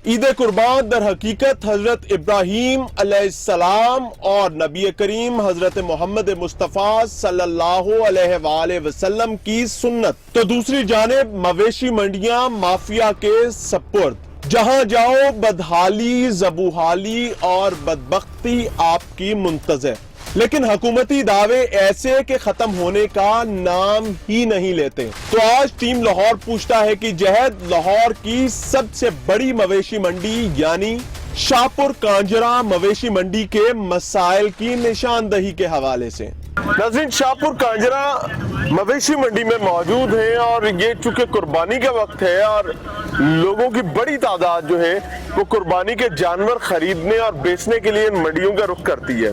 ईद कुर्बान दर हकीकत हजरत इब्राहीम अलैहिस्सलाम और नबी करीम हजरत मोहम्मद मुस्तफ़ा सल्लल्लाहु अलैहि वसल्लम की सुन्नत, तो दूसरी जानिब मवेशी मंडियां माफिया के सपुर्द। जहां जाओ बदहाली, जबूहाली और बदबख्ती आपकी मुंतज़र। लेकिन हुकूमती दावे ऐसे के खत्म होने का नाम ही नहीं लेते। तो आज टीम लाहौर पूछता है कि जहद लाहौर की सबसे बड़ी मवेशी मंडी यानी शाहपुर कांजरा मवेशी मंडी के मसाइल की निशानदही के हवाले से। नाज़रीन, शाहपुर कांजरा मवेशी मंडी में मौजूद हैं और ये चूंकि कुर्बानी का वक्त है और लोगों की बड़ी तादाद जो है वो कुर्बानी के जानवर खरीदने और बेचने के लिए इन मंडियों का रुख करती है।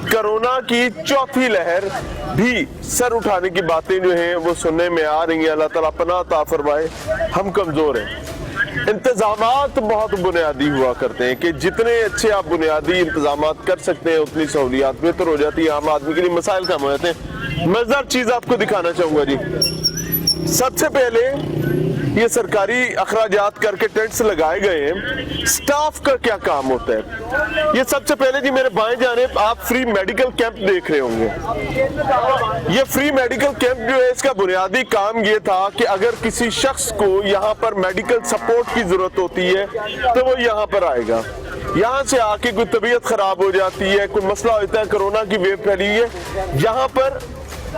कोरोना की चौथी लहर भी सर उठाने की बातें जो हैं वो सुनने में आ रही हैं। अल्लाह ताला पनाह अता फरमाए। हम कमजोर हैं। इंतजामात बहुत बुनियादी हुआ करते हैं कि जितने अच्छे आप बुनियादी इंतजामात कर सकते हैं उतनी सहूलियात बेहतर हो जाती है, आम आदमी के लिए मसाइल कम हो जाते हैं। मजेदार चीज आपको दिखाना चाहूंगा जी। सबसे पहले ये सरकारी अखराजात करके टेंट्स लगाए गए हैं। स्टाफ का क्या काम होता है? ये सबसे पहले जी मेरे बाएं जानिब आप फ्री मेडिकल कैंप देख रहे होंगे। ये फ्री मेडिकल कैंप जो है इसका बुनियादी काम ये था कि अगर किसी शख्स को यहाँ पर मेडिकल सपोर्ट की जरूरत होती है तो वो यहाँ पर आएगा। यहाँ से आके कोई तबीयत खराब हो जाती है, कोई मसला होता है, कोरोना की वेव फैली है, यहाँ पर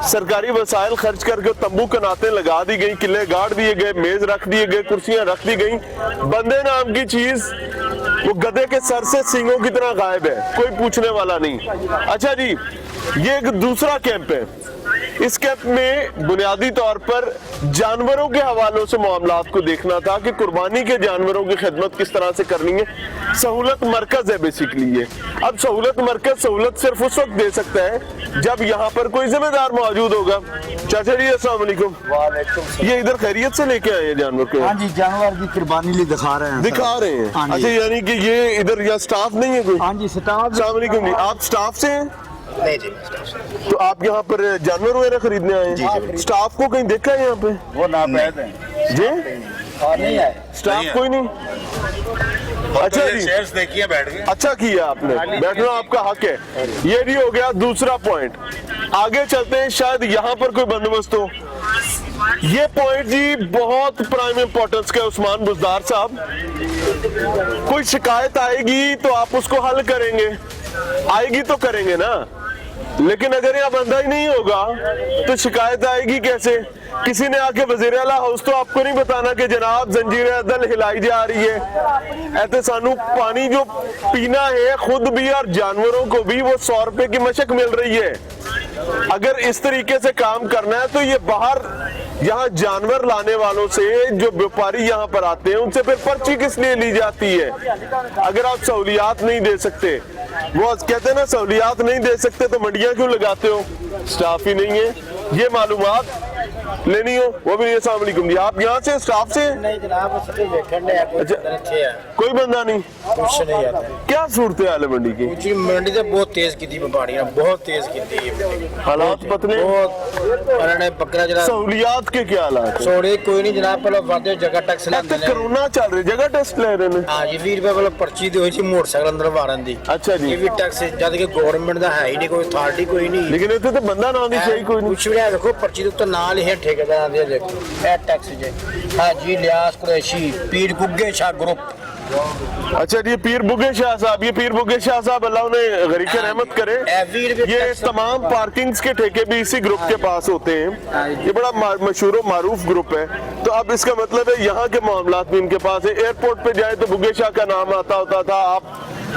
सरकारी वसाइल खर्च करके तंबू कनाते लगा दी गई, किले गाड़ दिए गए, मेज रख दिए गए, कुर्सियां रख दी गई। बंदे नाम की चीज वो गधे के सर से सींगों की तरह गायब है, कोई पूछने वाला नहीं। अच्छा जी, ये एक दूसरा कैंप है। इस कैंप में बुनियादी तौर पर जानवरों के हवालों से मामलात को देखना था कि कुर्बानी के जानवरों की खिदमत किस तरह से करनी है। सहूलत मरकज है बेसिकली ये। अब सहूलत मरकज सहूलत सिर्फ उस वक्त दे सकता है जब यहाँ पर कोई जिम्मेदार मौजूद होगा। चाचा जी अस्सलाम वालेकुम। ये इधर खैरियत से लेके आए हैं जानवर को? हाँ जी, जानवर की कुर्बानी लिए दिखा रहे हैं। अच्छा, यानी कि ये इधर यहाँ स्टाफ नहीं है कोई? हाँ जी, स्टाफ। अस्सलाम वालेकुम जी, आप स्टाफ से हैं? नहीं जी। तो आप यहाँ पर जानवर वगैरह खरीदने आए हैं? जी। स्टाफ को कहीं देखा है यहाँ पे? वो नापैद हैं जी, नहीं है स्टाफ कोई नहीं। अच्छा जी, चेयर्स देखिए, बैठ गए। अच्छा किया आपने, बैठना आपका हक है। ये भी हो गया दूसरा पॉइंट। आगे चलते हैं, शायद यहाँ पर कोई बंदोबस्त हो। ये पॉइंट जी बहुत प्राइम इंपॉर्टेंस का है उस्मान बुजदार साहब। कोई शिकायत आएगी तो आप उसको हल करेंगे, आएगी तो करेंगे ना, लेकिन अगर यहाँ बंदा ही नहीं होगा तो शिकायत आएगी कैसे? किसी ने आके वज़ीर आला हाउस तो आपको नहीं बताना कि जनाब जंजीर अदल हिलाई जा रही है। ऐसे सानू पानी जो पीना है खुद भी और जानवरों को भी, वो 100 रुपए की मशक मिल रही है। अगर इस तरीके से काम करना है तो ये बाहर यहाँ जानवर लाने वालों से जो व्यापारी यहाँ पर आते हैं उनसे फिर पर्ची किस लिए ली जाती है? अगर आप सहूलियात नहीं दे सकते, वो कहते हैं ना सहूलियात नहीं दे सकते तो मंडियां क्यों लगाते हो? स्टाफ ही नहीं है, ये मालूमात लेनी हो वो भी नहीं। अस्सलाम वालेकुम जी, आप यहाँ से स्टाफ से? नहीं जनाब, अच्छा, कोई बंदा नहीं? कुछ नहीं आता। क्या सूरत हाल है मंडी की? जी मंडी से बहुत तेज की थी बीमारियां, बहुत तेज की थी हालात पतले बहुत। बकरा जनाब सहूलियात के क्या हालात? सोड़े कोई नहीं जनाब, पहले वादे जगह टैक्स तो कोरोना चल रही, जगह टेस्ट ले रहे हैं। हाँ जी, 20 रुपए वाला पर्ची दी हुई थी मोटरसाइकिल अंदर वारन दी। अच्छा जी, ये भी टैक्स जद के गवर्नमेंट का है ही नहीं, कोई अथॉरिटी कोई नहीं। लेकिन इतने तो बंदा ना नहीं चाहिए कोई नहीं। कुछ भी देखो पर्ची के उत्ते नाल ही ठेकेदार दे देखो ए टैक्स जे। हाँ जी, लियास कुरैशी पीर गुग्गे शाह ग्रुप। अच्छा जी, पीर बुगे शाह साहब, ये पीर बुगे शाह साहब अल्लाह उन्हें गरीक रहमत करे। ये तमाम पार्किंग्स के ठेके भी इसी ग्रुप के पास होते हैं। ये बड़ा मशहूर मारूफ ग्रुप है। तो अब इसका मतलब है यहाँ के मामलात भी इनके पास है। एयरपोर्ट पे जाए तो बुगे शाह का नाम आता होता था, आप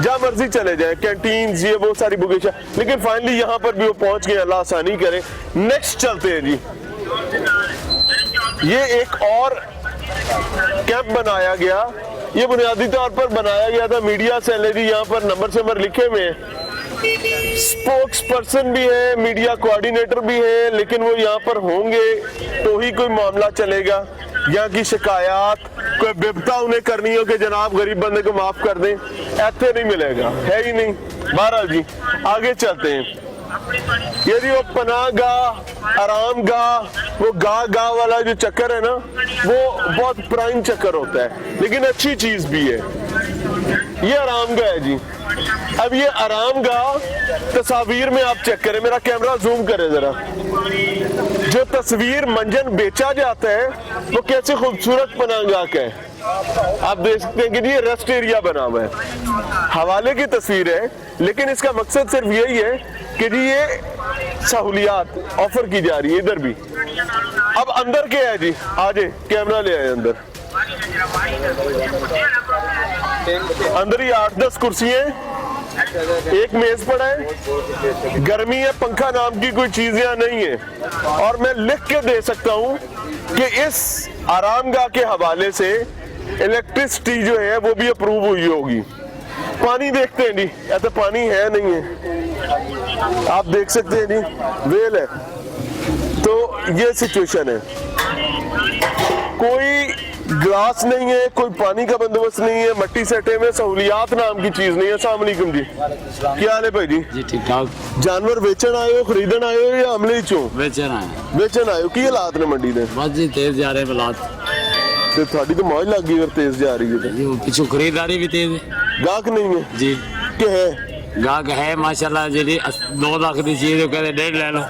जहाँ मर्जी चले जाए, कैंटीन ये वो सारी बुगे शाह। लेकिन फाइनली यहाँ पर भी वो पहुंच गए, अल्लाह आसानी करे। नेक्स्ट चलते हैं जी, ये एक और कैंप बनाया गया। ये बुनियादी तौर पर बनाया गया था मीडिया से। यहाँ पर नंबर लिखे हुए हैं, स्पोक्स पर्सन भी है, मीडिया कोऑर्डिनेटर भी है, लेकिन वो यहाँ पर होंगे तो ही कोई मामला चलेगा। यहाँ की शिकायत कोई बिपता उन्हें करनी हो कि जनाब गरीब बंदे को माफ कर दें, ऐसे नहीं मिलेगा, है ही नहीं। बहरहाल जी आगे चलते हैं। ये जी वो पनाह गाह, आराम गाह, वो गाह गाह वाला जो चक्कर है ना, वो बहुत प्राइम चक्कर होता है, लेकिन अच्छी चीज भी है। ये आराम गाह है जी। अब ये आराम गाह तस्वीर में आप चेक करें, मेरा कैमरा जूम करें जरा, जो तस्वीर मंजन बेचा जाता है वो कैसे खूबसूरत पनाह गाह का है। आप देख सकते हैं कि जी ये रेस्ट एरिया बना हुआ है, हवाले की तस्वीर है, लेकिन इसका मकसद सिर्फ यही है कि जी ये सहूलियात ऑफर की जा रही है इधर भी। अब अंदर क्या है जी, आजे कैमरा ले आए अंदर। अंदर ही 8-10 कुर्सियां, एक मेज पड़ा है, गर्मी है, पंखा नाम की कोई चीज यहाँ नहीं है। और मैं लिख के दे सकता हूँ कि इस आरामगाह के हवाले से इलेक्ट्रिसिटी जो है वो भी अप्रूव हुई होगी। पानी देखते हैं जी, या तो पानी है नहीं है, आप देख सकते हैं जी, वेल है। तो ये सिचुएशन है, कोई ग्लास नहीं है, कोई पानी का बंदोबस्त नहीं है, मट्टी सटे में सहूलियात नाम की चीज नहीं है। अस्सलाम वालेकुम जी, क्या हाल है भाई जी? जी ठीक ठाक। जानवर बेचन आए हो, खरीदन आए हो या अमले चो बेचन आए? बेचन आए हो। की हालात ने मंडी दे? बस जी तेज जा रहे हालात। ते थोड़ी तो मौज लग गई अगर तेज जा रही है। जी पिछू खरीदारी भी तेज है। गाहक नहीं है जी के है? गाहक है माशाल्लाह, जी 2 लाख की चीज कहते 1.5 ले लो।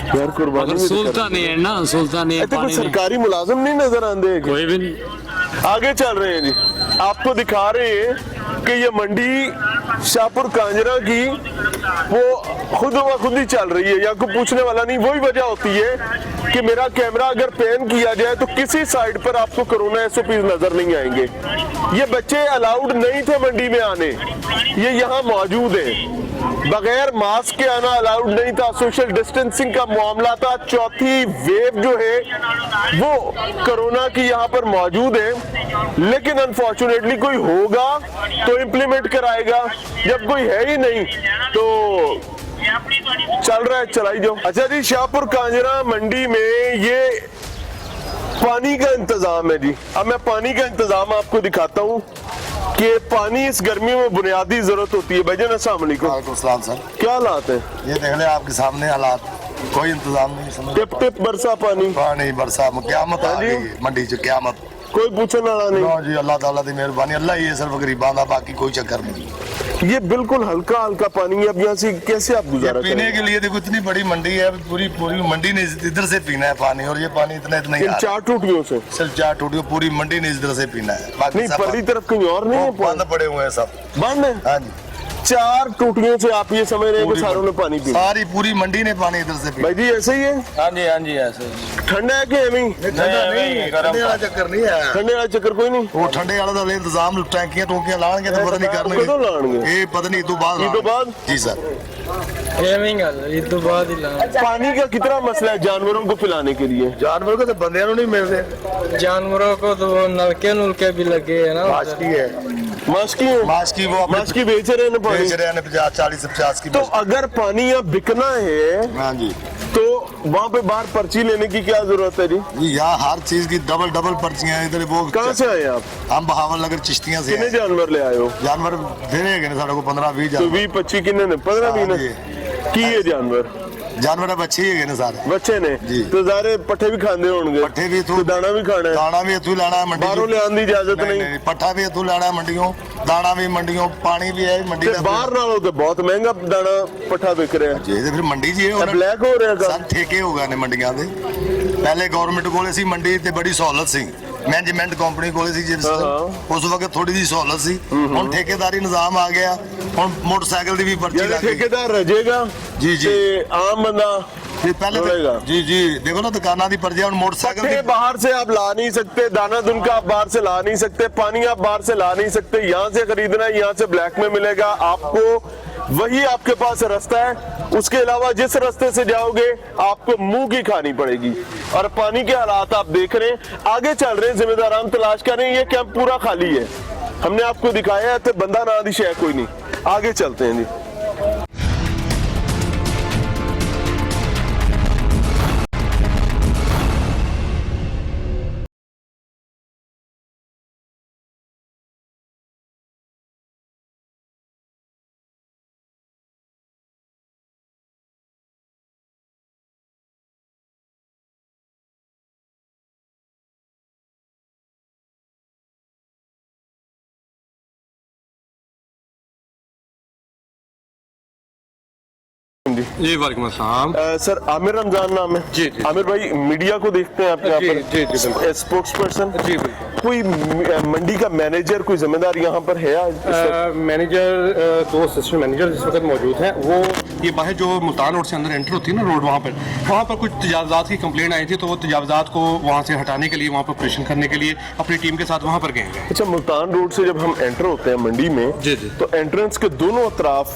यार कुर्बानी मगर सुलता नहीं है ना, सुलता नहीं है। कोई पानी नहीं, सरकारी मुलाजिम नहीं नजर आते। कोई भी नहीं। आगे चल रहे हैं जी, आपको दिखा रहे हैं कि ये मंडी शाहपुर कांजरा की वो खुद व खुद ही चल रही है, या कोई पूछने वाला नहीं। वही वजह होती है कि मेरा कैमरा अगर पैन किया जाए तो किसी साइड पर आपको कोरोना एसओपी नजर नहीं आएंगे। ये बच्चे अलाउड नहीं थे मंडी में आने, ये यहाँ मौजूद है, बगैर मास्क के आना अलाउड नहीं था, सोशल डिस्टेंसिंग का मामला था। चौथी वेव जो है वो कोरोना की यहाँ पर मौजूद है, लेकिन अनफॉर्चुनेटली कोई होगा तो इम्प्लीमेंट कराएगा, जब कोई है ही नहीं तो चल रहा है, चलाई जाओ। अच्छा जी, शाहपुर कांजरा मंडी में ये पानी का इंतजाम है जी। अब मैं पानी का इंतजाम आपको दिखाता हूँ कि पानी इस गर्मी में बुनियादी जरूरत होती है। भाईजान अस्सलाम वालेकुम। वालेकुम सलाम सर। क्या हालात है? ये देख ले आपके सामने हालात, कोई इंतजाम नहीं। समझ टिप टिप बरसा पानी, पानी बरसा, क्यामत आ हाँ जी। गई मंडी च, क्यामत। कोई पूछने वाला नहीं। नो जी, अल्लाह ताला दी मेहरबानी, अल्लाह ही है सिर्फ गरीबां दा, बाकी कोई चक्कर नहीं। ये बिल्कुल हल्का हल्का पानी है। अब यहाँ से कैसे आप ये गुजारा पीने करेंगे? के लिए देखो इतनी बड़ी मंडी है, पूरी पूरी मंडी ने इधर से पीना है पानी, और ये पानी इतना इतना ही इन आ रहा 4 टूटियों से? है। सिर्फ 4 टूटियों, पूरी मंडी ने इधर से पीना है, बाकी नहीं, सब पहली तरफ कहीं और नहीं है बंद पड़े हुए हैं सब। बंद है। हाँ जी, 4 टूटियों से आप ये समझ रहे हैं कि सारों ने पानी पीना? सारी पूरी मंडी ने पानी इधर से पीना। भाई जी ऐसे ही है? हाँ जी ऐसे। ठंडा है कि एवं ही? ठंडा नहीं, ठंडे वाला चक्कर नहीं है। ठंडे वाला चक्कर कोई नहीं? वो ठंडे वाला तो इंतजाम, टैंकियां टोकियां लाएंगे तो पता नहीं करने कदों लाएंगे? ये पता नहीं, तो बाद ईद तो बाद? जी सर। पानी का कितना मसला है जानवरों को पिलाने के लिए? जानवर को तो बंदियां नहीं मिलते, जानवरों को तो वो नलके भी लगे है ना। मास्की है, मास्की है? मास्की वो अपने मास्की बेच रहे हैं ना पानी? बेच रहे हैं 40 से 50 की। तो अगर पानी यहाँ बिकना है हाँ जी, तो वहाँ पे बाहर पर्ची लेने की क्या जरूरत है जी? यहाँ हर चीज की डबल पर्चियां हैं इधर। वो कहाँ से आए आप? हम बहावल नगर चिश्तियां से कितने हैं। जानवर ले आए हो? जानवर दे रहे साढ़े को 15-20 तो जानवर। 20-25 किन्ने ने? 15-20 हाँ ने जी। की है जानवर? जानवर अब अच्छे ही है सारे बच्चे ने जी। तो ज़ारे पट्ठे भी खाते होंगे? पट्ठे भी तो दाना भी खाना है? दाना भी इतू लाना है मंडी बाहरों ले आने की इजाजत नहीं? पट्ठा भी इतू लाना है मंडियों, दाना भी मंडियों, पानी भी है मंडी ते का। बाहर नालों तो बहुत महंगा दाना पट्ठा बिक रहा है। जी, फिर मंडी जी है, ब्लैक हो रहा है सब ठेके हो गए ने मंडियां दे। पहले गवर्नमेंट कोले सी मंडी ते बड़ी सहूलत सी, मैनेजमेंट कंपनी कोले सी जिस उस वक्त थोड़ी सी सहूलत सी। हुन ठेकेदारी निजाम आ गया, हुन मोटरसाइकिल दी भी पर्ची यानी लग गई। ठेकेदार रजेगा जी, जी। ते आम बंदा ये पहले जुड़ेगा। तो जी जी देखो ना, दुकाना दी पर्ची, हुन मोटरसाइकिल पट्ठे दी बाहर से आप ला नहीं सकते, दाना दुनका आप बाहर से ला नहीं सकते, पानी आप बाहर से ला नहीं सकते। यहाँ से खरीदना है, यहाँ से ब्लैक में मिलेगा आपको, वही आपके पास रास्ता है। उसके अलावा जिस रास्ते से जाओगे आपको मुंह की खानी पड़ेगी। और पानी के हालात आप देख रहे हैं, आगे चल रहे हैं, जिम्मेदार हम तलाश कर रहे हैं। ये कैंप पूरा खाली है, हमने आपको दिखाया है, तो बंदा ना दी शय कोई नहीं। आगे चलते हैं जी। जी। जी वालेकुम अस्सलाम। सर आमिर रमजान नाम है जी। आमिर भाई, मीडिया को देखते हैं आप यहाँ जी, पर? जी, बिल्कुल। Spokes person? जी बिल्कुल। कोई मंडी का मैनेजर, कोई जिम्मेदार यहाँ पर है आज? मैनेजर, दो असिस्टेंट मैनेजर इस वक्त मौजूद हैं। वो ये बाहर जो मुल्तान रोड से अंदर एंटर होती है ना रोड, वहाँ पर कुछ तजावज़ात की कंप्लेंट आई थी, तो वो तजावज़ात को वहाँ से हटाने के लिए, वहाँ पर ऑपरेशन करने के लिए अपनी टीम के साथ वहाँ पर गए हैं। अच्छा, मुल्तान रोड से जब हम एंटर होते हैं मंडी में, जी, जी। तो एंट्रेंस के दोनों अतराफ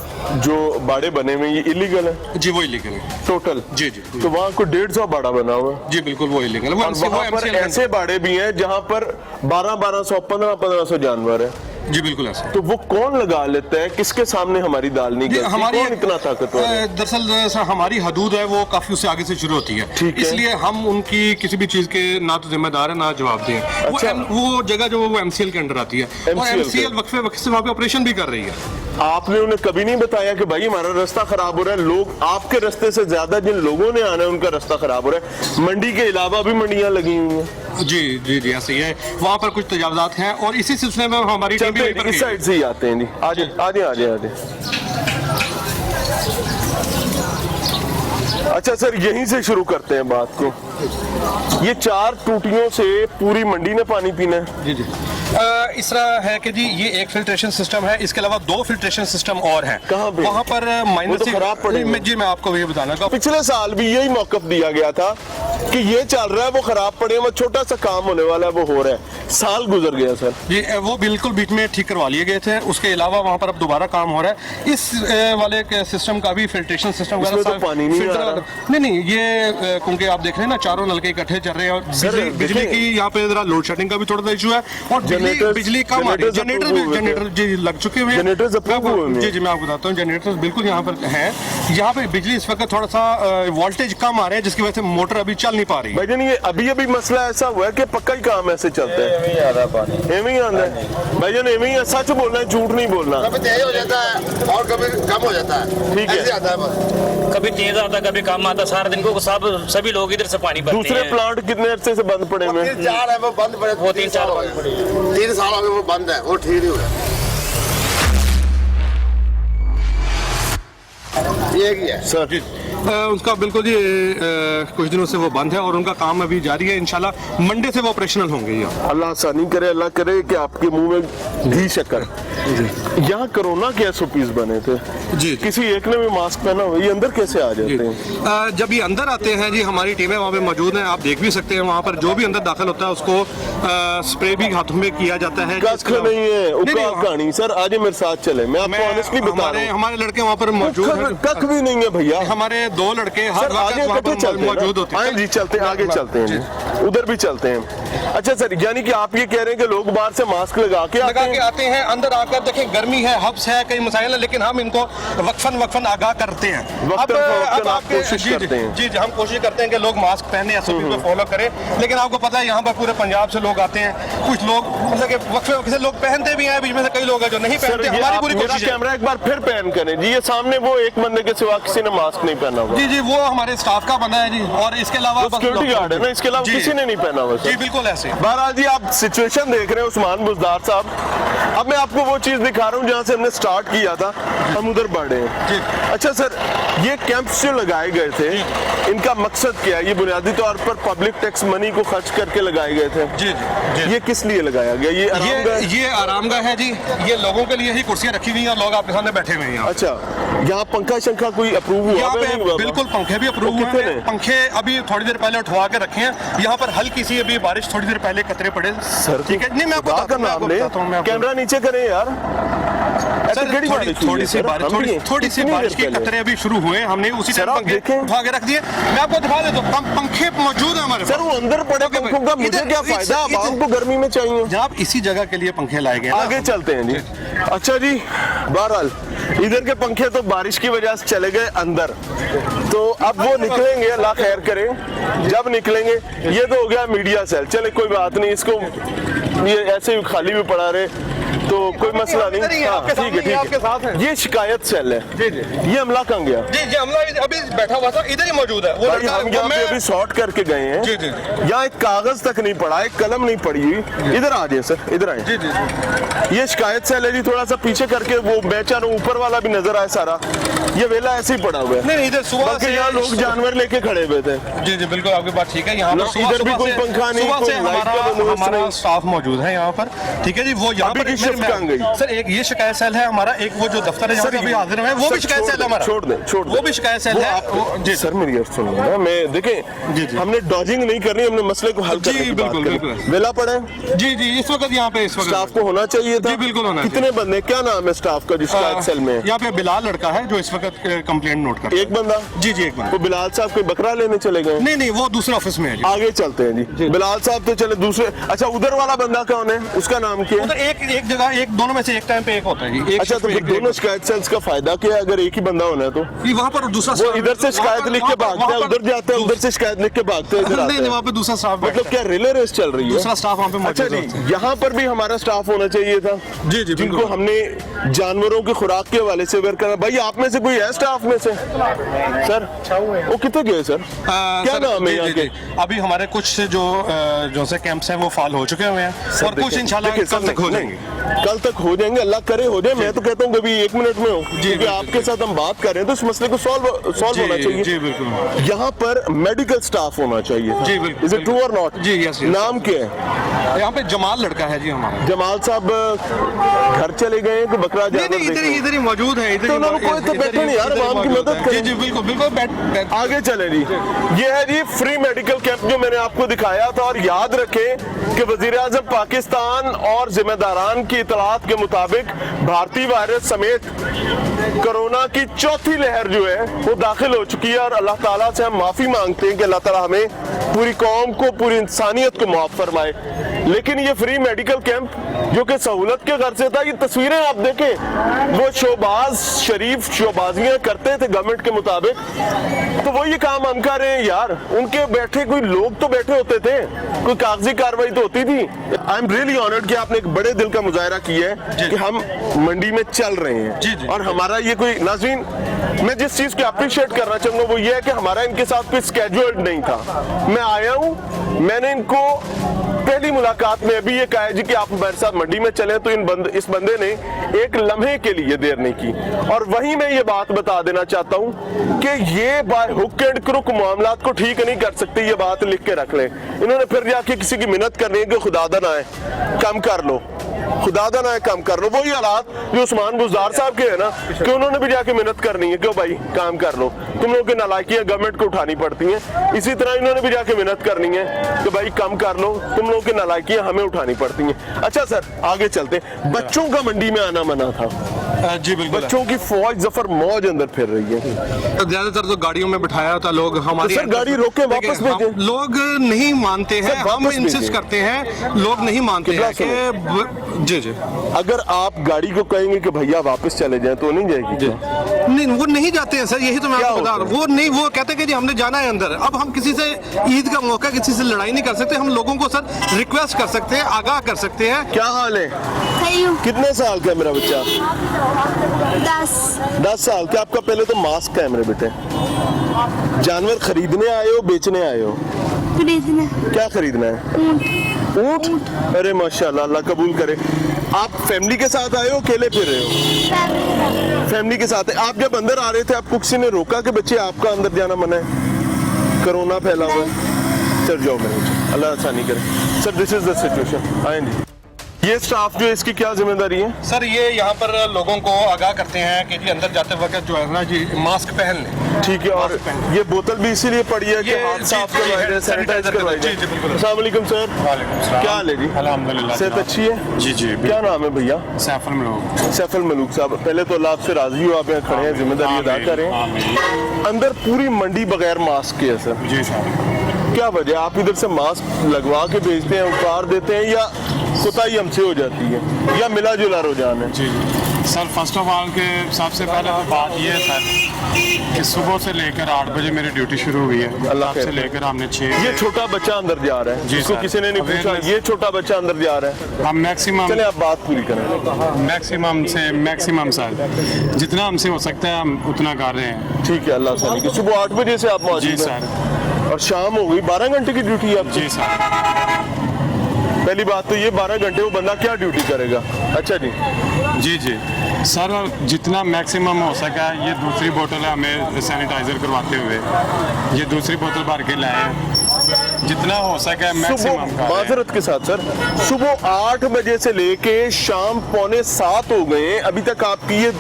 जो बाड़े बने हुए हैं, ये इलीगल है जी वो इलीगल है टोटल? जी जी तो वहाँ को 150 बाड़ा बना हुआ है। जी बिल्कुल वो इलीगल है। और वहाँ पर ऐसे बाड़े भी हैं जहाँ पर 1200 1500 जानवर है। जी बिल्कुल ऐसा। तो वो कौन लगा लेता है? किसके सामने हमारी दाल नहीं गलती? हमारी कौन इतना ताकतवर है? दरअसल हमारी हदूद है वो काफी उससे आगे से शुरू होती है, ठीक है। इसलिए हम उनकी किसी भी चीज के ना तो जिम्मेदार है ना जवाब दें। अच्छा। वो जगह जो वो MCL के अंडर आती है, और MCL MCL वक्फे वक्त से वहाँ पे ऑपरेशन भी कर रही है। आपने उन्हें कभी नहीं बताया कि भाई हमारा रास्ता खराब हो रहा है, लोग आपके रास्ते से ज्यादा जिन लोगों ने आना है उनका रास्ता खराब हो रहा है? मंडी के अलावा भी मंडियां लगी हुई हैं। जी जी जी ऐसे ही है, वहाँ पर कुछ तजावजात हैं और इसी सिलसिले में हमारी टीम भी चलते वहीं पर इस गई। साइड से ही आते हैं जी। आजे आजे आजे आजे। अच्छा सर, यहीं से शुरू करते हैं बात को। ये 4 टूटियों से पूरी मंडी ने पानी पीना है? जी जी। इस तरह है कि जी ये एक फिल्ट्रेशन सिस्टम है, इसके अलावा 2 फिल्ट्रेशन सिस्टम और हैं। कहाँ पे? वहाँ पर वो तो खराब पड़े हुए। जी मैं आपको ये बताना चाहूँगा। पिछले साल भी यही मौकफ दिया गया था कि ये चल रहा है, वो खराब पड़े, वो छोटा सा काम होने वाला है, वो हो रहा है। साल गुजर गया सर। जी वो बिल्कुल बीच में ठीक करवा लिए गए थे, उसके अलावा वहाँ पर अब दोबारा काम हो रहा है। इस वाले सिस्टम का भी फिल्ट्रेशन सिस्टम इसमें तो पानी नहीं आ रहा। नहीं ये क्योंकि आप देख रहे हैं ना, चारों नलके इकट्ठे चल रहे हैं और बिजली की यहाँ पे जरा लोड शेडिंग का भी थोड़ा सा इशू है और बिजली कम आ रही है। जनरेटर जी लग चुके हुए हैं। जी जी मैं आपको बताता हूँ, जनरेटर बिल्कुल यहाँ पर हैं। यहाँ पे बिजली इस वक्त थोड़ा सा वोल्टेज कम आ रहा है, जिसकी वजह से मोटर अभी चल नहीं पा रही। भाईजान ये अभी मसला ऐसा हुआ है कि पक्का ही काम ऐसे चलता है? एवं ही आता है भाईजान, एवं ही। सच बोलना है, झूठ नहीं बोलना। कभी तेज हो जाता है और कभी कम हो जाता है, ठीक है। ऐसे आता है बस। कभी तेज आता है कभी कम आता है, सारा दिन को सभी लोग इधर से पानी भरते दूसरे हैं। प्लांट कितने अरसे से बंद पड़े हुए हैं? 3-4 है वो बंद पड़े, वो 3-4 हो गए। 3 साल हो गए वो बंद है, वो ठीक नहीं हो रहा। ये ही है सर जी। उसका बिल्कुल जी कुछ दिनों से वो बंद है और उनका काम अभी जारी है। इंशाल्लाह मंडे से वो ऑपरेशनल होंगे। अल्लाह आसानी करे, अल्लाह करे कि आपके मुंह में घी शक्कर। यहाँ कोरोना के SOPs बने थे जी। किसी एक ने भी मास्क पहना हुआ, ये अंदर कैसे आ जाते हैं? जब ये अंदर आते हैं जी, हमारी टीमें वहाँ पे मौजूद हैं, आप देख भी सकते हैं। वहाँ पर जो भी अंदर दाखिल होता है उसको स्प्रे भी हाथों में किया जाता है। कख नहीं है उनका कहानी। सर आज मेरे साथ चले, मैं आपको ऑनेस्टली बता रहा हूँ, हमारे लड़के वहाँ पर मौजूद हैं। कख भी नहीं है भैया। हमारे 2 लड़के हर आगे वक्त मौजूद होते हैं। जी चलते हैं, आगे चलते हैं जी, उधर भी चलते हैं। अच्छा सर, यानी कि आप ये कह रहे हैं कि लोग बाहर से मास्क लगा के आते हैं, अंदर आकर देखें गर्मी है, हब्स है, कई मसाइल है, लेकिन हम इनको वक्फन आगाह करते हैं। अब आप कोशिश करते हैं। जी हम कोशिश करते हैं कि लोग मास्क पहने, SOP को फॉलो करें। लेकिन आपको पता है यहाँ पर पूरे पंजाब से लोग आते हैं, कुछ लोग मतलब कि वक्फे से लोग पहनते भी हैं, बीच में से कई लोग हैं जो नहीं पहनते। हमारी पूरी कोशिश है। कैमरा एक बार फिर पैन करें जी, ये सामने वो एक बंदे के सिवा किसी ने मास्क नहीं पहना हुआ। जी जी वो हमारे स्टाफ का बंदा है जी, और इसके अलावा सिक्योरिटी गार्ड है ना, इसके अलावा किसी ने नहीं पहना हुआ। जी बिल्कुल ऐसे। बहरहाल जी आप सिचुएशन देख रहे हैं उस्मान बुजदार साहब। अब मैं आपको वो चीज दिखा रहा हूँ जहाँ से हमने स्टार्ट किया था, हम उधर बढ़े हैं। अच्छा सर, ये कैंप्स जो लगाए गए थे, इनका मकसद क्या है? ये बुनियादी तौर पर पब्लिक टैक्स मनी को खर्च करके लगाए गए थे। जी जी। ये किस लिए लगाया गया? ये आरामगाह है जी, ये लोगों के लिए ही कुर्सियां रखी हुई हैं और लोग आपके सामने बैठे हुए हैं। अच्छा, यहाँ पंखा शंखा कोई अप्रूव हुआ? यहाँ पे बिल्कुल पंखे भी अप्रूव हुए हैं। पंखे अभी थोड़ी देर पहले उठवा के रखे हैं। यहाँ पर हल्की सी अभी बारिश थोड़ी देर पहले कतरे पड़े। सर ठीक है, नहीं मैं आपको बताता हूँ। कैमरा नीचे करें यार। थोड़ी सी बारिश के कतरे अभी शुरू हुए, हमने उसी टाइम पंखे उठा के रख दिए। मैं आपको दिखा देता हूँ, पंखे मौजूद है हमारे। सर वो अंदर पड़े पंखों का मुझे क्या फायदा? आवाम को गर्मी में चाहिए। जनाब इसी जगह के लिए पंखे लाए गए। आगे चलते हैं जी। अच्छा जी, बहरहाल इधर के पंखे तो बारिश की वजह से चले गए अंदर, तो अब वो निकलेंगे, अल्लाह खैर करे। जब निकलेंगे, ये तो हो गया मीडिया सेल, चले कोई बात नहीं, इसको ये ऐसे ही खाली भी पड़ा रहे। तो कोई मसला नहीं। इधर ही है, हाँ, आपके ठीक है, सामने, ठीक आपके साथ है। ये शिकायत सेल है। जी जी ये हमला कहाँ गया? जी जी, हमला अभी बैठा हुआ था, इधर ही मौजूद है वो भाई लड़का। हम यहाँ पे अभी सॉर्ट करके गए हैं। जी, जी, जी। यहाँ एक कागज तक नहीं पड़ा, एक कलम नहीं पड़ी हुई। इधर आ जाए सर, इधर आए। जी जी जी। ये शिकायत सेल है जी, थोड़ा सा पीछे करके वो मैं चाह रहा हूँ ऊपर वाला भी नजर आए सारा। ये वेला ऐसे ही पड़ा हुआ है। नहीं इधर सुबह बाकी से यहाँ लोग जानवर लेके खड़े हुए थे। जी जी बिल्कुल आपकी बात ठीक है। यहाँ ना, पर सुबह इधर भी सुबह कोई से- पंखा नहीं, सुबह कोई से लाइट का बंदोबस्त हमारा नहीं। स्टाफ मौजूद है यहाँ पर, ठीक है जी। वो यहाँ अभी पर की शिफ्ट कहाँ गई? सर एक ये शिकायत सेल है हमारा, एक वो जो दफ्तर है जहाँ सर, पे अभी हाजिर हुए हैं, वो सर, भी शिकायत छोड़ सेल है दें, हमारा। छोड़ दें, छोड़ दें। वो भी शिकायत सेल वो है। आप- जी सर मेरी बात सुनिए ना, मैं देखें जी, जी। हमने डॉजिंग नहीं करनी, हमने मसले को हल जी, करने की बात बिल्कुल, करनी। बिल्कुल। वेला पड़ा है जी जी, इस वक्त यहाँ पे इस वक्त स्टाफ को होना चाहिए था। जी, बिल्कुल होना कितने बंदे, क्या नाम है स्टाफ का जो शिकायत सेल में है? यहाँ पे बिलाल लड़का है जो इस वक्त कंप्लेंट नोट कर रहा है। एक बंदा? जी जी एक बंदा। वो बिलाल साहब कोई बकरा लेने चले गए? नहीं नहीं वो दूसरे ऑफिस में है जी। आगे चलते हैं जी। बिलाल साहब तो चले दूसरे। अच्छा उधर वाला बंदा कौन है, उसका नाम क्या उधर है? एक जगह एक दोनों में से एक टाइम पे एक होता है जी। एक अच्छा shift तो पे फिर एक दोनों शिकायत सेल्स का फायदा क्या है अगर एक ही बंदा होना है तो? ये वहाँ पर दूसरा वो staff- इधर से शिकायत वहाँ पर- लिख के वहाँ भागते हैं, पर- उधर जाते हैं, उधर से शिकायत लिख के भागते हैं, इधर आते नहीं नहीं हैं। वहाँ पे दूसरा स्टाफ मतलब क्या रिले रेस चल रही है? दूसरा स्टाफ वहाँ पे अच्छा मौजूद जी, है। यहाँ पर भी हमारा स्टाफ होना चाहिए था। जी, जी, जिनको बिल्कुल। हमने जानवरों की खुराक के हवाले से अवेयर करा। भाई आप में से कोई है स्टाफ में से? सर वो कितने गए सर? क्या सर, नाम है जी, यहाँ जी, के? जी। अभी हमारे कुछ जो से कैंप्स हैं वो फाल हो चुके हुए हैं सर, और कुछ देखिए, इंशाल्लाह देखिए, कल सर, तक हो नहीं, जाएंगे। कल तक हो जाएंगे, अल्लाह करे हो जाए। मैं तो कहता हूँ कभी 1 मिनट में हो, क्योंकि बिल्कुल, आपके साथ हम बात कर रहे हैं तो इस मसले को सॉल्व होना चाहिए। जी बिल्कुल। यहाँ पर मेडिकल स्टाफ होना चाहिए। जी, बिल्कुल, इज इट ट्रू और नॉट? जी, yes, yes। नाम क्या है? यहाँ पे जमाल लड़का है जी हमारा। जमाल साहब घर चले गए हैं कि बकरा नहीं जानवर नहीं देखें? इधर ही मौजूद है। इधर तो ही उन्होंने कोई तो इधर बैठे ही- नहीं यार, इधर ही आवाम की मौजूद मदद है। करें। जी जी बिल्कुल बिल्कुल बैठ आगे चले जी। ये है जी फ्री मेडिकल कैंप जो मैंने आपको दिखाया था। और याद रखें कि वजीर आजम पाकिस्तान और जिम्मेदारान की इतलात के मुताबिक भारतीय वायरस समेत कोरोना की चौथी लहर जो है वो दाखिल हो चुकी है। और अल्लाह ताला से हम माफी मांगते हैं कि अल्लाह ताला हमें, पूरी कौम को, पूरी इंसानियत को माफ फरमाए। लेकिन ये फ्री मेडिकल कैंप जो कि सहूलत के घर से था, ये तस्वीरें आप देखें, वो शोबाज शरीफ शोबाजियां करते थे गवर्नमेंट के मुताबिक, तो वो ये काम हम कर रहे हैं यार। उनके बैठे कोई लोग तो बैठे होते थे, कोई कागजी कार्रवाई तो होती थी। आई एम रियली ऑनर्ड कि आपने एक बड़े दिल का मुजाहरा किया है कि हम मंडी में चल रहे हैं। जी, जी। और हमारा ये कोई, नाज़रीन मैं जिस चीज को अप्रिशिएट करना चाहूंगा वो ये है कि हमारा इनके साथ कोई स्केड्यूल्ड नहीं था। मैं आया हूं, मैंने इनको पहली मुलाकात में अभी ये कहा है जी कि आप हमारे साथ मंडी में चलें, तो इस बंदे ने एक लम्हे के लिए देर नहीं की। और वहीं मैं ये बात बता देना चाहता हूं कि ये बाय हुक एंड क्रुक मामलात को ठीक नहीं कर सकते, ये बात लिख के रख लें। इन्होंने फिर जाके किसी की मिन्नत करनी है कि खुदादा ना आए, कम कर लो, खुदादा ना है, कम कर लो। वही हालात जो उस्मान बुज़दार साहब के है ना, कि उन्होंने भी जाके मिन्नत करनी है, क्यों भाई काम कर लो, तुम लोगों की नालायकियां गवर्नमेंट को उठानी पड़ती हैं। इसी तरह इन्होंने भी जाके मिन्नत करनी है कि भाई कम कर लो, तुम लोगों की नालायकियां हमें उठानी पड़ती हैं। अच्छा सर आगे चलते हैं। बच्चों का मंडी में आना मना था, जी बिल्कुल। बच्चों की फौज जफर मौज अंदर फिर रही है। तो ज्यादातर तो गाड़ियों में बिठाया होता लोग हमारी। तो सर गाड़ी रोक के वापस देखिए, भेजें। लोग नहीं मानते हैं, सर, हम वापस इंसिस्ट भेजें। करते हैं, लोग नहीं मानते हैं कि जी जी अगर आप गाड़ी को कहेंगे कि भैया वापस चले जाएं तो नहीं जाएगी? नहीं वो नहीं जाते हैं सर, यही तो मैं क्या आपको बता होता रहा हूँ। वो नहीं, वो कहते हैं कि जी हमने जाना है अंदर। अब हम किसी से ईद का मौका, किसी से लड़ाई नहीं कर सकते। हम लोगों को सर रिक्वेस्ट कर सकते हैं, आगाह कर सकते हैं। क्या हाल है? सही हूँ। कितने साल का है मेरा बच्चा? 10 साल। क्या आपका पहले तो मास्क है मेरे बेटे? जानवर खरीदने आए हो बेचने आए हो? खरीदने। क्या खरीदना है? ऊंट। अरे माशाल्लाह, अल्लाह कबूल करे। आप फैमिली के साथ आए हो, अकेले फिर रहे हो? फैमिली के साथ है। आप जब अंदर आ रहे थे आपको किसी ने रोका कि बच्चे आपका अंदर जाना मना है, कोरोना फैला हुआ है? चल जाओ मेरे बच्चे, अल्लाह आसानी करे। Sir this is the situation. आए जी। ये स्टाफ जो है इसकी क्या जिम्मेदारी है? सर ये यहाँ पर लोगों को आगाह करते हैं कि जी अंदर जाते वक्त जो है ना जी मास्क पहन लें। ठीक है। और ये बोतल भी इसीलिए पड़ी है कि ये हाथ जी, साफ जी, करवाए जाए, सैनिटाइज करवाए जी, जी, बिल्कुल। जाए। अस्सलाम वालेकुम सर। वालेकुम सलाम। क्या हाल है जी? अल्हम्दुलिल्लाह सेहत जनाब। अच्छी है? जी जी क्या नाम है भैया? सैफल में लोग। सैफल मलूक साहब, पहले तो अल्लाह आपसे राजी हो, आप यहाँ खड़े हैं, जिम्मेदारी अदा करें। अंदर पूरी मंडी बगैर मास्क के है सर, जी सर। क्या वजह? आप इधर से मास्क लगवा के भेजते हैं, उतार देते हैं, या कोताही हमसे हो जाती है, या मिला जुला रुझान है? जी सर फर्स्ट ऑफ ऑल के सबसे पहले तो बात ये है सर कि सुबह से लेकर 8 बजे मेरी ड्यूटी शुरू हुई है। अल्लाह तब से खैर। लेकर हमने 6 ये छोटा बच्चा अंदर जा रहा है जी जिसको सर। किसी ने नहीं पूछा, Awareness- ये छोटा बच्चा अंदर जा रहा है। हम चले आप बात पूरी करें। मैक्सिमम से मैक्सिमम सर जितना हमसे हो सकता है हम उतना कर रहे हैं। ठीक है, अल्लाह सलाम की। सुबह 8 बजे से आप जी मौजूद हैं सर। और शाम हो गई, 12 घंटे की ड्यूटी है आपकी। जी सर। पहली बात तो ये 12 घंटे वो बंदा क्या ड्यूटी करेगा। अच्छा जी, जी जी सर, जितना मैक्सिमम हो सका ये दूसरी बोतल है हमें सैनिटाइजर करवाते हुए ये दूसरी बोतल भर के लाए हैं। जितना हो सका है मैक्सिमम सुबह कर रहे हैं। माजरत के साथ सर, सुबह 8 बजे से लेके शाम 6:45 हो गए हैं, अभी तक आपकी ये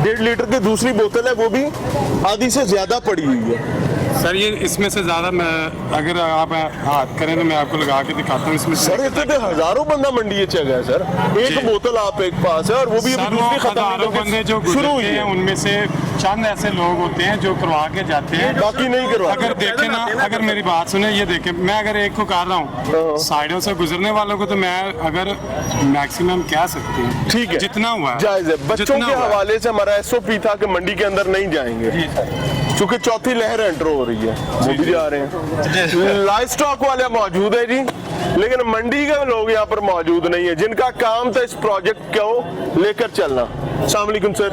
1.5 लीटर की दूसरी बोतल है वो भी आधी से ज्यादा पड़ी हुई है। सर ये इसमें से ज्यादा मैं अगर आप हाथ करें तो मैं आपको लगा के दिखाता हूँ इसमें से। सर इतने तो हजारों बंदा मंडी ये गया सर, एक जी। बोतल आप एक पास है और वो भी सर अभी वो दूसरी खत्म हजारों नहीं बंदे जो होगी, शुरू हुई गुजरते हैं है, उनमें से चंद ऐसे लोग होते हैं जो करवा के जाते हैं। बाकी नहीं करवाते। अगर देखें ना, अगर मेरी बात सुने, ये देखें मैं अगर एक को कर रहा हूँ साइडों से गुजरने वालों को तो मैं अगर मैक्सिमम कह सकती हूँ ठीक है, जितना हुआ है, जायज है। बच्चों जितना के हुआ है। हवाले से हमारा SOP था कि मंडी के अंदर नहीं जाएंगे क्योंकि चौथी लहर एंटर हो रही है, वो भी जा रहे हैं। लाइव स्टॉक वाले मौजूद है जी, लेकिन मंडी के लोग यहाँ पर मौजूद नहीं है जिनका काम था इस प्रोजेक्ट को लेकर चलना। अस्सलाम वालेकुम सर,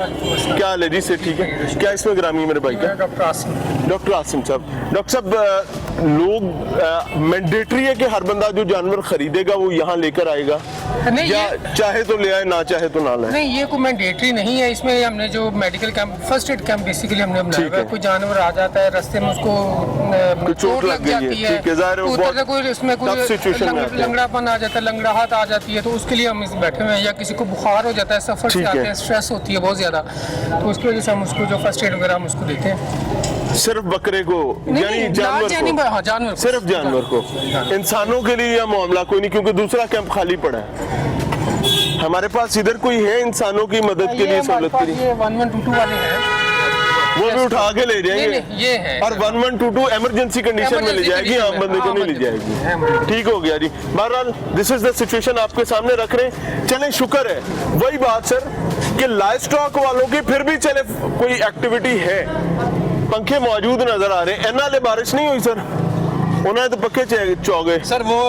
क्या हाल है जी? से ठीक है। क्या इसमें ग्रामी मेरे भाई का? डॉक्टर आसिम। डॉक्टर आसिम साहब, डॉक्टर साहब लोग मैंडेटरी है कि हर बंदा जो जानवर खरीदेगा वो यहाँ लेकर आएगा नहीं, या चाहे तो ले आए ना चाहे तो ना लाए? नहीं, ये कोई मैंडेटरी नहीं है। इसमें हमने जो medical camp, first aid camp basically हमने बनाया ठीक हुआ है। है। कोई जानवर आ जाता है रास्ते में उसको चोट लग गई है, ठीक है, ज़ाहिर है वो उतर बहुत कोई उसमें कोई tough situation में आते हैं। लंगड़ापन आ जाता है, लंगड़ाहट आ जाती है, तो उसके लिए हम इस बैठे हुए हैं। या किसी को बुखार हो जाता है, सफर से ठीक आते है। हैं, स्ट्रेस होती है बहुत ज्यादा, तो उसकी वजह से हम उसको जो फर्स्ट एड वगैरह हम उसको देते हैं। सिर्फ बकरे को यानी जानवर को? हाँ, जानवर को। सिर्फ जानवर को, इंसानों के लिए यह मामला कोई नहीं क्योंकि दूसरा कैंप खाली पड़ा है। हमारे पास इधर कोई है इंसानों की मदद के लिए सहूलत के लिए? ये 1122 वाले हैं, वो भी उठा के ले जाएंगे। नहीं, ये है। और 1122 इमरजेंसी कंडीशन में ले Emergency जाएगी, condition आम में। बंदे को हाँ, नहीं ले हाँ, जाएगी। ठीक हो गया जी। बहरहाल दिस इज द सिचुएशन आपके सामने रख रहे हैं। चले, शुक्र है वही बात सर कि लाइव स्टॉक वालों की फिर भी चले कोई एक्टिविटी है, पंखे मौजूद नजर आ रहे हैं। एना ले बारिश नहीं हुई सर, उन्होंने तो पक्के चौगे सर वो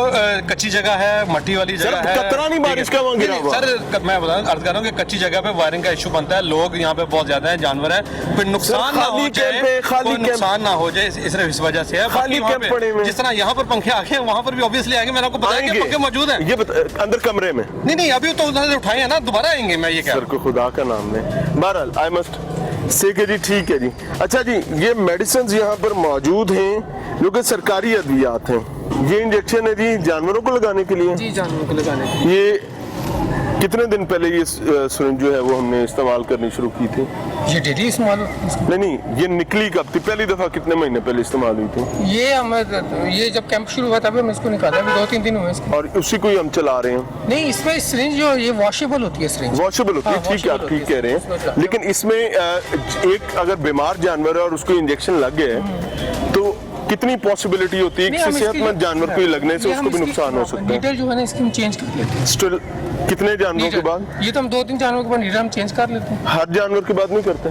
कच्ची जगह है, मट्टी वाली सर, जगह है। कतरा नहीं बारिश का वहाँ गिरा हुआ। सर मैं बता अर्ज कर रहा हूँ कि कच्ची जगह पे वायरिंग का इशू बनता है, लोग यहाँ पे बहुत ज्यादा है, जानवर है, फिर नुकसान ना हो खाली जाए, कैंप है, खाली कोई कैंप। नुकसान ना हो जाए, सिर्फ इस वजह से है। खाली बाकी वहाँ कैंप पे पड़े हुए हैं। जिस तरह यहाँ पर पंखे आगे हैं वहाँ पर भी ऑब्वियसली आएंगे। मैंने आपको बताया कि आएंगे। पंखे मौजूद हैं। ये अंदर कमरे में नहीं अभी तो उधर से उठाए हैं ना, दोबारा आएंगे, मैं ये कह सर रहा हूँ। को खुदा का नाम ले। बहरहाल आई मस्ट से के जी ठीक है जी। अच्छा जी, ये मेडिसिन यहाँ पर मौजूद हैं जो कि सरकारी अद्वियात हैं। ये इंजेक्शन है जी जानवरों को लगाने के लिए। जी, जानवरों को लगाने के लिए। ये कितने दिन पहले ये सिरिंज जो है वो हमने इस्तेमाल करनी शुरू की थी? ये डेली इस्तेमाल होती है। नहीं, ये निकली कब थी? पहली दफा कितने महीने पहले इस्तेमाल हुई थी? ये हमें ये जब कैंप शुरू हुआ था अभी हम इसको निकाला, अभी 2-3 दिन हुए इसको। और उसी को ही हम चला रहे हैं। नहीं, इसमें सिरिंज जो ये वॉशेबल होती है सिरिंज। वॉशेबल होती है, हाँ, ठीक है, आप washable ठीक कह रहे होती है। हैं। लेकिन इसमें एक अगर बीमार जानवर है और उसको इंजेक्शन लग गए तो कितनी पॉसिबिलिटी होती है नहीं, किसी हम इसकी सेहतमंद जो- जानवर को ही लगने से ये उसको हम भी इसकी- नुकसान हो सकता है? नीडल जो है ना इसकी हम चेंज कर लेते हैं। स्टिल कितने जानवरों के बाद? ये तो हम 2-3 जानवरों के बाद नीडल हम चेंज कर लेते हैं। हर जानवर के बाद नहीं करते?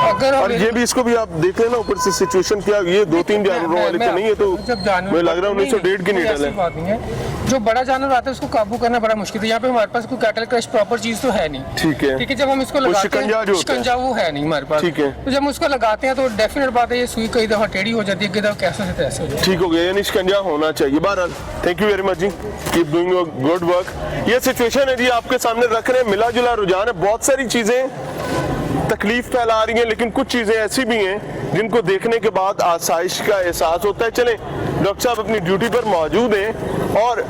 अगर और ये भी इसको भी आप देख लेना ऊपर से सिचुएशन क्या, ये 2-3 जानवरों वाले तो नहीं है, तो जब जानवर मुझे लग रहा है 1901 की नीडल है। बात नहीं है। जो बड़ा जानवर आता है उसको काबू करना बड़ा मुश्किल है। यहाँ पे हमारे पास कोई कैटल क्रश प्रॉपर चीज तो है नहीं। ठीक है। ठीक है, जब हम इसको वो लगाते शिकंजा जो हैं, होता है। शिकंजा वो है नहीं हमारे पास। ठीक है। तो जब हम उसको लगाते हैं तो डेफिनेट बात है ये सुई कई दफा टेढ़ी हो जाती है, कई दफा कैसे से तैसे हो जाती है। ठीक हो गया, यानी शिकंजा होना चाहिए। बहरहाल थैंक यू वेरी मच जी, keep doing your good work. ये सिचुएशन है जी आपके सामने रख रहे हैं, मिला जुला रुझान है। बहुत सारी चीजें तकलीफ फैला रही हैं, लेकिन कुछ चीजें ऐसी भी हैं जिनको देखने के बाद आसाइश का एहसास होता है। चले, डॉक्टर साहब अपनी ड्यूटी पर मौजूद हैं और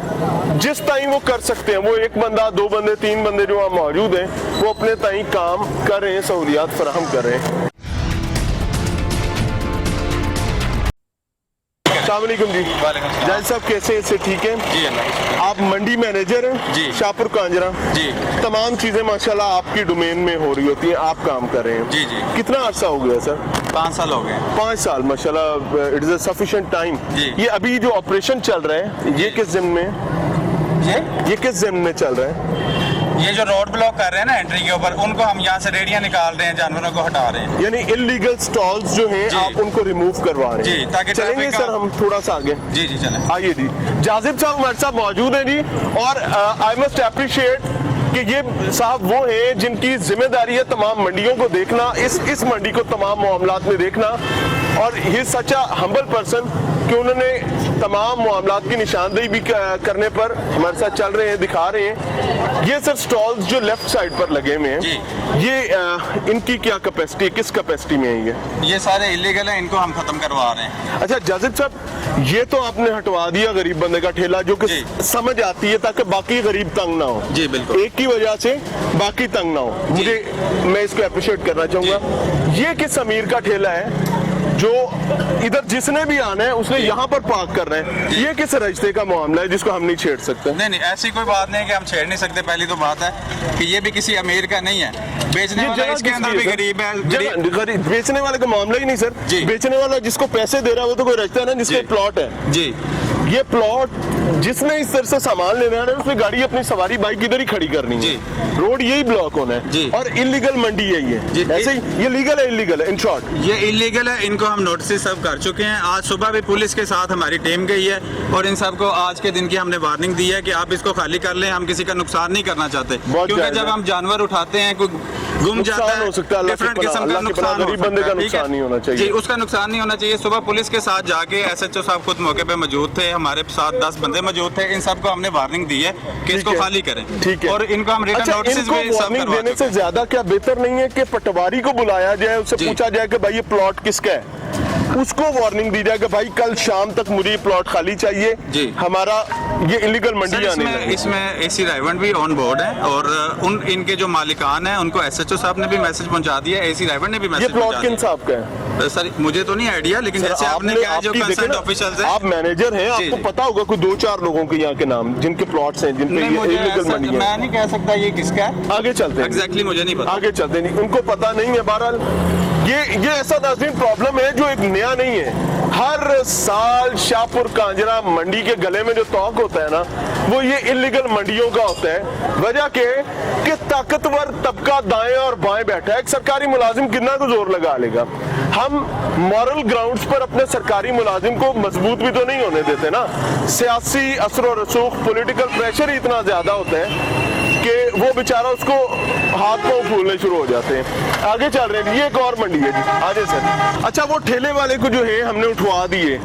जिस टाइम वो कर सकते हैं, वो 1 बंदा 2 बंदे 3 बंदे जो वहाँ मौजूद हैं वो अपने टाइम काम कर रहे हैं, सहूलियात फराहम कर रहे हैं। अस्सलाम वालेकुम जी। जाहिद साहब कैसे हैं? इससे ठीक है जी अल्लाह। आप मंडी मैनेजर हैं जी। शाहपुर कांजरा। जी। तमाम चीजें माशाल्लाह आपकी डोमेन में हो रही होती हैं, आप काम कर रहे हैं। जी, जी। कितना अर्सा हो गया सर? 5 साल हो गए। 5 साल माशाल्लाह, it is a sufficient time. जी। ये अभी जो ऑपरेशन चल रहा है ये किस जिम्न में? ये किस जिम्न में चल रहा है? ये जो रोड ब्लॉक कर रहे हैं ना एंट्री के ऊपर, उनको हम यहाँ से रेडियाँ निकाल रहे हैं, जानवरों को हटा रहे हैं। यानी इलीगल स्टॉल्स जो हैं आप उनको रिमूव करवा रहे हैं जी, ताकि चलेंगे ट्रैफिक सर हम थोड़ा सा आगे। जी जी चलें। आइए जी, जाजिब साहब हमारे साथ मौजूद हैं जी, और आई मस्ट अप्रिशिएट कि ये साहब वो हैं जिनकी जिम्मेदारी है तमाम मंडियों को देखना, इस मंडी को तमाम मामलात में देखना, और ही सच अ हम्बल पर्सन कि उन्होंने तमाम मामलात की निशानदेही भी करने पर हमारे साथ चल रहे हैं, दिखा रहे हैं। ये सर स्टॉल्स जो लेफ्ट साइड पर लगे हुए हैं, ये इनकी क्या कैपेसिटी, किस कैपेसिटी में है ये सारे इलीगल हैं, इनको हम खत्म करवा रहे हैं। अच्छा जाजिब साहब, ये तो आपने हटवा दिया गरीब बंदे का ठेला, जो कि समझ आती है ताकि बाकी गरीब तंग ना हो। जी बिल्कुल, एक की वजह से बाकी तंग ना हो। मैं इसको अप्रिशिएट करना चाहूंगा। ये किस अमीर का ठेला है जो इधर जिसने भी आना है उसने यहाँ पर पार्क करना है? ये किस रिश्ते का मामला है जिसको हम नहीं छेड़ सकते? नहीं नहीं, ऐसी कोई बात नहीं है कि हम छेड़ नहीं सकते। पहली तो बात है कि ये भी किसी अमीर का नहीं है, बेचने वाला इसके अंदर भी गरीब है। बेचने वाले का मामला ही नहीं सर, बेचने वाला जिसको पैसे दे रहा है वो तो कोई रिश्ता है ना, जिसके प्लॉट है। जी, ये प्लॉट जिसने इस तरह से सामान लेना है उसने गाड़ी अपनी सवारी बाइक इधर ही खड़ी करनी है, रोड यही ब्लॉक होना है, और इलीगल मंडी है ये। ऐसे ही ये लीगल है, इलीगल है, इन शॉर्ट ये इलीगल है। इनको हम नोटिस सब कर चुके हैं। आज सुबह भी पुलिस के साथ हमारी टीम गई है और इन सबको आज के दिन की हमने वार्निंग दी है कि आप इसको खाली कर लें, हम किसी का नुकसान नहीं करना चाहते, क्योंकि जब हम जानवर उठाते हैं कोई गुम जाता है, डिफरेंट किस्म का नुकसान नहीं होना चाहिए जी, उसका नुकसान नहीं होना चाहिए। सुबह पुलिस के साथ जाके SHO साहब खुद मौके पे मौजूद थे, हमारे साथ 10 बंदे मौजूद थे, इन सबको हमने वार्निंग दी है कि इसको खाली करें। ठीक है, और इनको हम रिटर्न नोटिस भी सब वार्निंग देने से ज्यादा क्या बेहतर नहीं है कि पटवारी को बुलाया जाए, उससे पूछा जाए कि भाई ये प्लॉट किसका है, उसको वार्निंग दी जाए कि भाई कल शाम तक मुझे ये प्लॉट खाली चाहिए जी, हमारा ये इलीगल मंडी आने लगी। इसमें AC रायवंड भी ऑन बोर्ड है और उन इनके जो मालिकान हैं उनको SHO साहब ने भी मैसेज पहुंचा दिया, AC रायवंड ने भी मैसेज पहुंचा दिया। ये प्लॉट किन साहब का है सर? मुझे तो नहीं आइडिया, लेकिन जैसे आपने कहा जो कंसर्न ऑफिशियल्स हैं, आप मैनेजर हैं, आपको पता होगा कोई 2-4 लोगों के यहाँ के नाम जिनके प्लॉट्स हैं जिन पे ये इलीगल मंडी है। मैं नहीं कह सकता ये किसका है, आगे चलते हैं। एग्जैक्टली मुझे नहीं पता, आगे चलते नहीं, उनको पता नहीं है। बहरहाल ये ऐसा नाज़रीन प्रॉब्लम है जो एक नया नहीं है। हर साल शाहपुर कांजरा मंडी के गले में जो तौक होता है ना, वो ये इलीगल मंडियों का होता है। वजह के कि ताकतवर तबका दाएं और बाएं बैठा है। एक सरकारी मुलाजिम कितना को जोर लगा लेगा। हम मॉरल ग्राउंड्स पर अपने सरकारी मुलाजिम को मजबूत भी तो नहीं होने देते ना। सियासी असर और रसूख, पॉलिटिकल प्रेशर ही इतना ज्यादा होता है कि वो बेचारा उसको हाथ पांव फूलने शुरू हो जाते हैं। आगे चल रहे हैं, ये एक और मंडी है जी, आगे सर। अच्छा, वो ठेले वाले को जो है हमने उठवा दिए।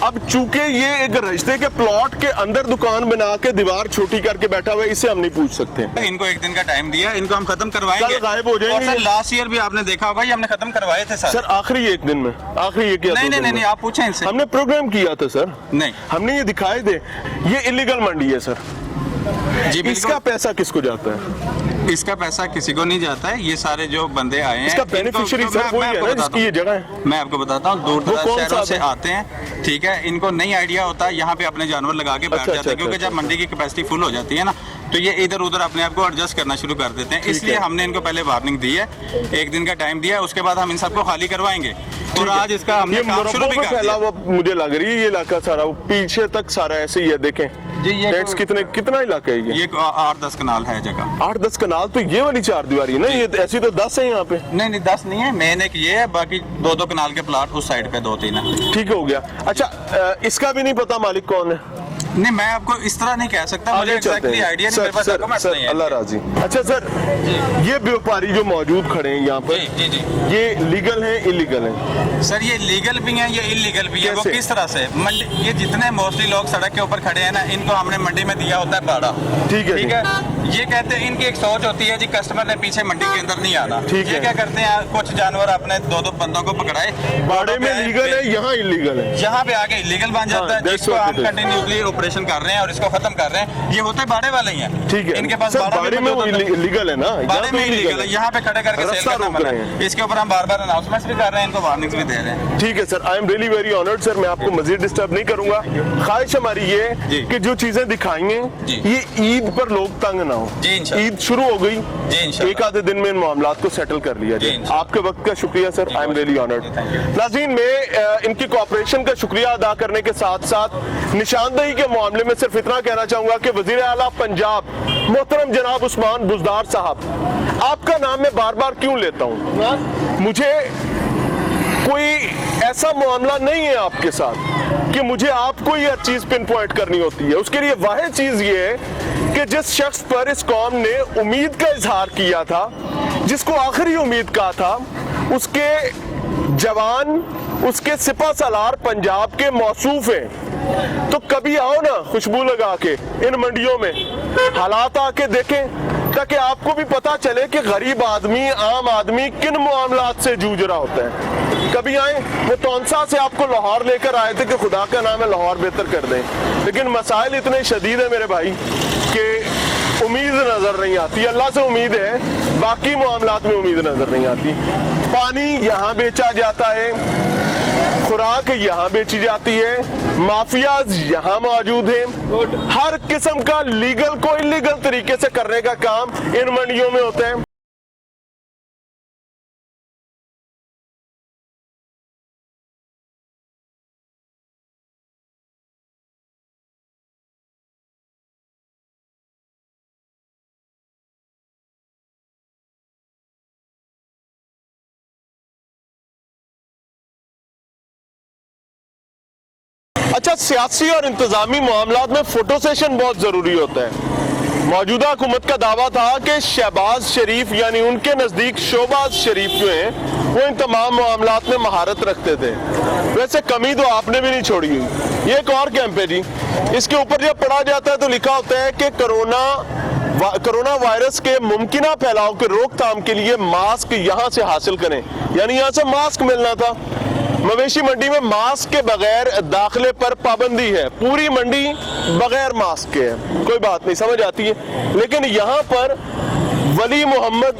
अब चूंकि ये एक रिश्ते के प्लॉट के अंदर दुकान बना के दीवार छोटी करके बैठा हुआ है, इससे हम नहीं पूछ सकते। इनको एक दिन का टाइम दिया, इनको हम खत्म करवाएंगे, गायब हो जाएंगे। सर लास्ट ईयर भी आपने देखा होगा, ये हमने खत्म करवाए थे सर आखिरी एक दिन में, आखिरी एक नहीं, आप पूछें इनसे। हमने प्रोग्राम किया था सर, नहीं हमने ये दिखाए थे। ये इलीगल मंडी है सर जी। इसका पैसा किसको जाता है? इसका पैसा किसी को नहीं जाता है। ये सारे जो बंदे आए हैं, इसका बेनिफिशियरी सर वही है ना जिसकी ये जगह है। मैं आपको बताता हूँ, दूर दराज शहरों से आते हैं, ठीक है, इनको नहीं आइडिया होता, यहाँ पे अपने जानवर लगा के बैठ जाते हैं, क्योंकि जब मंडी की कैपेसिटी फुल हो जाती है ना, तो ये इधर उधर अपने आप को एडजस्ट करना शुरू कर देते हैं। इसलिए हमने इनको पहले वार्निंग दी है, एक दिन का टाइम दिया है, उसके बाद हम इन सबको खाली करवाएंगे। और आज इसका हमने काम शुरू भी कर दिया। मुझे लग रही है ये इलाका सारा पीछे तक सारा ऐसे ही है, देखें जी। ये कितना इलाका है ये 8-10 कनाल है जगह। 8-10 कनाल तो ये वाली 4 दीवारी ना, ये ऐसी तो 10 है यहाँ पे। नहीं 10 नहीं है, मेन एक ये है, बाकी 2-2 कनाल के प्लाट उस साइड पे 2-3 है। ठीक हो गया। अच्छा, इसका भी नहीं पता मालिक कौन है? नहीं, मैं आपको इस तरह नहीं कह सकता, मुझे एग्जैक्टली आइडिया नहीं, मेरे पास डॉक्यूमेंट्स नहीं है। अल्लाह राजी। अच्छा सर, ये व्यापारी जो मौजूद खड़े हैं यहाँ पर, जी, ये लीगल है इलीगल है? सर ये लीगल भी है, ये इलीगल भी है। वो किस तरह से? मंडी, ये जितने मोस्टली लोग सड़क के ऊपर खड़े हैं ना, इनको हमने मंडी में दिया होता है भाड़ा। ठीक है। ये कहते हैं, इनकी एक सोच होती है जी, कस्टमर ने पीछे मंडी के अंदर नहीं आना। ये क्या करते हैं, कुछ जानवर अपने 2-2 बंदों को पकड़ाए, भाड़े में लीगल है, यहाँ इलीगल है, यहाँ पे आके इलीगल बन जाता है, जिसको हम कंटिन्यूसली ऑपरेशन कर रहे हैं और इसको खत्म कर रहे हैं। ये होते भाड़े वाले ही हैं। ठीक है, इनके पास भाड़े में लीगल है ना, भाड़े में इलीगल है, यहाँ पे खड़े करके सेल करना पड़ रहा है। इसके ऊपर हम बार-बार अनाउंसमेंट्स भी कर रहे हैं, इनको वार्निंग्स भी दे रहे हैं। ठीक है sir, I am really very honoured sir, मैं आपको मजीद डिस्टर्ब नहीं करूंगा। ख्वाहिश हमारी ये कि जो चीजें दिखाएंगे ये ईद पर लोग तंग ना हो। ईद शुरू हो गई, एक आधे दिन में इन मामलात को सेटल कर लिया जाए। आपके वक्त का शुक्रिया sir, I am really honoured. नाज़रीन, मैं इनकी कोऑपरेशन का शुक्रिया अदा करने के साथ साथ निशानदेही के मामले में सिर्फ इतना कहना चाहूंगा कि वजीर आला पंजाब मोहतरम जनाब उस्मान बुजदार साहब, आपका नाम मैं बार बार क्यों लेता हूं? मुझे कोई ऐसा मामला नहीं है आपके साथ कि मुझे आपको ही हर चीज पिन पॉइंट करनी होती है। उसके लिए वाहिद चीज ये है कि जिस शख्स पर इस कौम ने उम्मीद का इजहार किया था, जिसको आखिरी उम्मीद कहा था, उसके जवान, उसके सिपा सलार पंजाब के मौसूफ हैं। तो कभी आओ ना खुशबू लगा के इन मंडियों में, हालात आके देखें, ताकि आपको भी पता चले कि गरीब आदमी, आम आदमी किन मामलात से जूझ रहा होता है। कभी आए, वो तौनसा से आपको लाहौर लेकर आए थे कि खुदा का नाम है लाहौर बेहतर कर दें, लेकिन मसाइल इतने शदीद है मेरे भाई कि उम्मीद नजर नहीं आती। अल्लाह से उम्मीद है, बाकी मामलात में उम्मीद नजर नहीं आती। पानी यहाँ बेचा जाता है, खुराक यहाँ बेची जाती है, माफियाज यहाँ मौजूद हैं। हर किस्म का लीगल को इलीगल तरीके से करने का काम इन मंडियों में होता है। अच्छा, सियासी और इंतजामी मामलात में फोटो सेशन बहुत जरूरी होता है। मौजूदा हुकूमत का दावा था कि शहबाज शरीफ यानी उनके नजदीक शोबाज शरीफ जो हैं वो इन तमाम मामलात में महारत रखते थे। वैसे कमी तो आपने भी नहीं छोड़ी हुई। ये एक और कैंप है जी, इसके ऊपर जब पढ़ा जाता है तो लिखा होता है कि कोरोना वायरस के मुमकिन फैलाव के रोकथाम के लिए मास्क यहां से हासिल करें, यानी यहां से मास्क मिलना था। मवेशी मंडी में मास्क के बगैर दाखिले पर पाबंदी है, पूरी मंडी बगैर मास्क के है, कोई बात नहीं, समझ आती है। लेकिन यहाँ पर वली मोहम्मद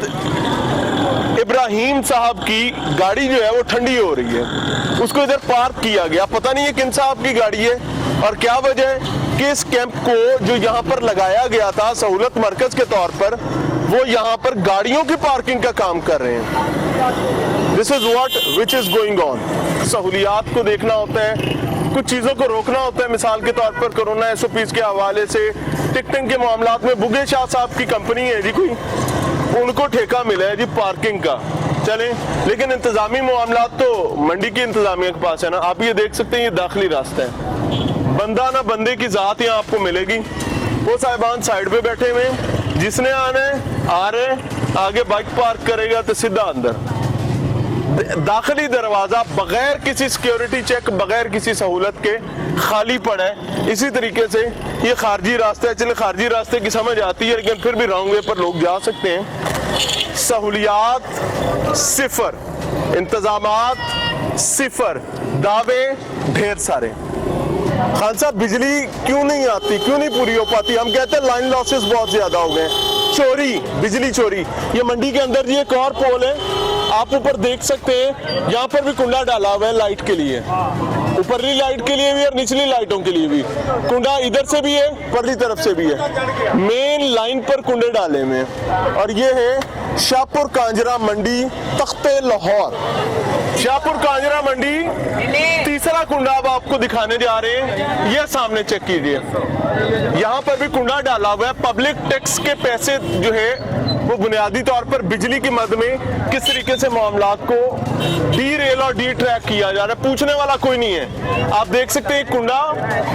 इब्राहिम साहब की गाड़ी जो है वो ठंडी हो रही है, उसको इधर पार्क किया गया। पता नहीं है किन साहब की गाड़ी है और क्या वजह है कि इस कैंप को जो यहाँ पर लगाया गया था सहूलत मरकज के तौर पर, वो यहाँ पर गाड़ियों की पार्किंग का काम कर रहे हैं। This is what which is going on. सहूलियात को देखना होता है, कुछ चीज़ों को रोकना होता है। मिसाल के तौर पर कोरोना SOPs के हवाले से टिकटिंग के मामलात में बुगे शाह साहब की कंपनी है जी कोई, उनको ठेका मिला है जी पार्किंग का, चलें। लेकिन इंतजामी मामलात तो मंडी की इंतजामिया के पास है ना। आप ये देख सकते हैं, ये दाखिली रास्ता है, बंदा ना बंदे की जात यहाँ आपको मिलेगी। वो साहिबान साइड पे बैठे हुए, जिसने आना है आ रहे, आगे बाइक पार्क करेगा तो सीधा अंदर। दाखिली दरवाजा बगैर किसी सिक्योरिटी चेक, बगैर किसी सहूलत के खाली पड़ा है। इसी तरीके से ये खारजी रास्ता है, चले खारजी रास्ते की समझ आती है, लेकिन फिर भी रॉन्ग वे पर लोग जा सकते हैं। सहूलियात सिफर, इंतजामात सिफर, दावे ढेर सारे। खान साहब, बिजली क्यों नहीं आती, क्यों नहीं पूरी हो पाती? हम कहते हैं लाइन लॉसेस बहुत ज्यादा हो गए, चोरी, बिजली चोरी। ये मंडी के अंदर जी एक और पोल है, आप ऊपर देख सकते हैं, यहाँ पर भी कुंडा डाला हुआ है लाइट के लिए, ऊपरली लाइट के लिए भी और निचली लाइटों के लिए भी। कुंडा इधर से भी है, ऊपरली तरफ से भी है, मेन लाइन पर कुंडे डाले हुए हैं। और ये है शाहपुर कांजरा मंडी, तख्ते लाहौर। शाहपुर कांजरा मंडी, तीसरा कुंडा अब आपको दिखाने जा रहे हैं, ये सामने चेक कीजिए, यहाँ पर भी कुंडा डाला हुआ है। पब्लिक टैक्स के पैसे जो है वो बुनियादी तौर पर बिजली की मद में किस तरीके से मामलात को डी रेल और डी ट्रैक किया जा रहा है, पूछने वाला कोई नहीं है। आप देख सकते हैं कुंडा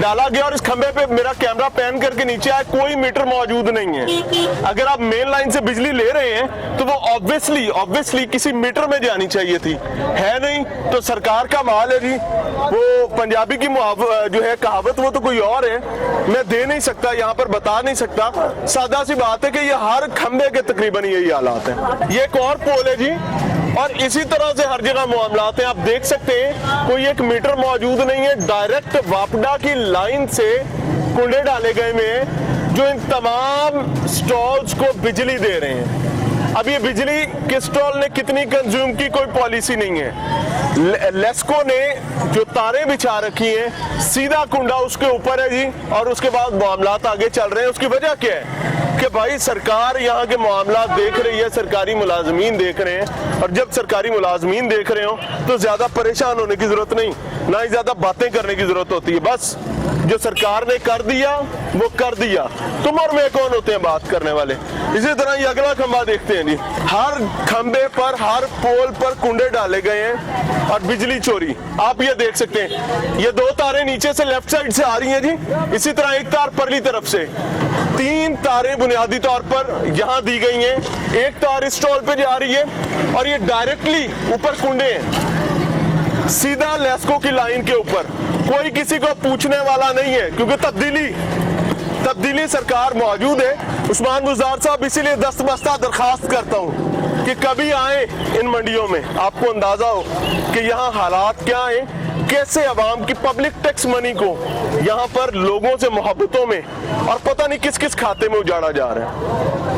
डाला गया और इस खंबे पे मेरा कैमरा पैन करके नीचे आया, कोई मीटर मौजूद नहीं है। अगर आप मेन लाइन से बिजली ले रहे हैं तो वो ऑब्वियसली किसी मीटर में जानी चाहिए थी, है नहीं। तो सरकार का माल है जी, वो पंजाबी की जो है कहावत, वो तो कोई और है, मैं दे नहीं सकता, यहाँ पर बता नहीं सकता। सादा सी बात है कि ये हर खंबे के तकरीबन यही हालात है। ये एक और पोल है जी, और इसी तरह से हर जगह मामलात हैं। आप देख सकते हैं कोई एक मीटर मौजूद नहीं है, डायरेक्ट वापडा की लाइन से कुंडे डाले गए में जो इन तमाम स्टॉल्स को बिजली दे रहे हैं। अब ये बिजली किस स्टॉल ने कितनी कंज्यूम की, कोई पॉलिसी नहीं है। लेस्को ने जो तारें बिछा रखी हैं, सीधा कुंडा उसके ऊपर है जी, और उसके बाद मामलात आगे चल रहे हैं। उसकी वजह क्या है कि भाई सरकार यहाँ के मामला देख रही है, सरकारी मुलाजमीन देख रहे हैं, और जब सरकारी मुलाजमीन देख रहे हो तो ज्यादा परेशान होने की जरूरत नहीं, ना ही ज्यादा बातें करने की जरूरत होती है। बस जो सरकार ने कर दिया वो कर दिया, तुम और मैं कौन होते हैं बात करने वाले। इसी तरह ये अगला खंबा देखते हैं जी, हर खंबे पर हर पोल पर कुंडे डाले गए हैं और बिजली चोरी आप ये देख सकते हैं। ये 2 तारें नीचे से लेफ्ट साइड से आ रही हैं जी, इसी तरह एक तार परली तरफ से, 3 तारें बुनियादी तौर पर यहाँ दी गई हैं, एक तार इस स्टॉल पे जा रही है और ये डायरेक्टली ऊपर कुंडे हैं सीधा लेस्को की लाइन के ऊपर। कोई किसी को पूछने वाला नहीं है क्योंकि तब्दीली सरकार मौजूद है। उस्मान गुजार साहब, इसीलिए दस्तबस्ता दरखास्त करता हूं कि कभी आए इन मंडियों में, आपको अंदाजा हो कि यहाँ हालात क्या हैं, कैसे अवाम की पब्लिक टैक्स मनी को यहाँ पर लोगों से मोहब्बतों में और पता नहीं किस किस खाते में उजाड़ा जा रहा है।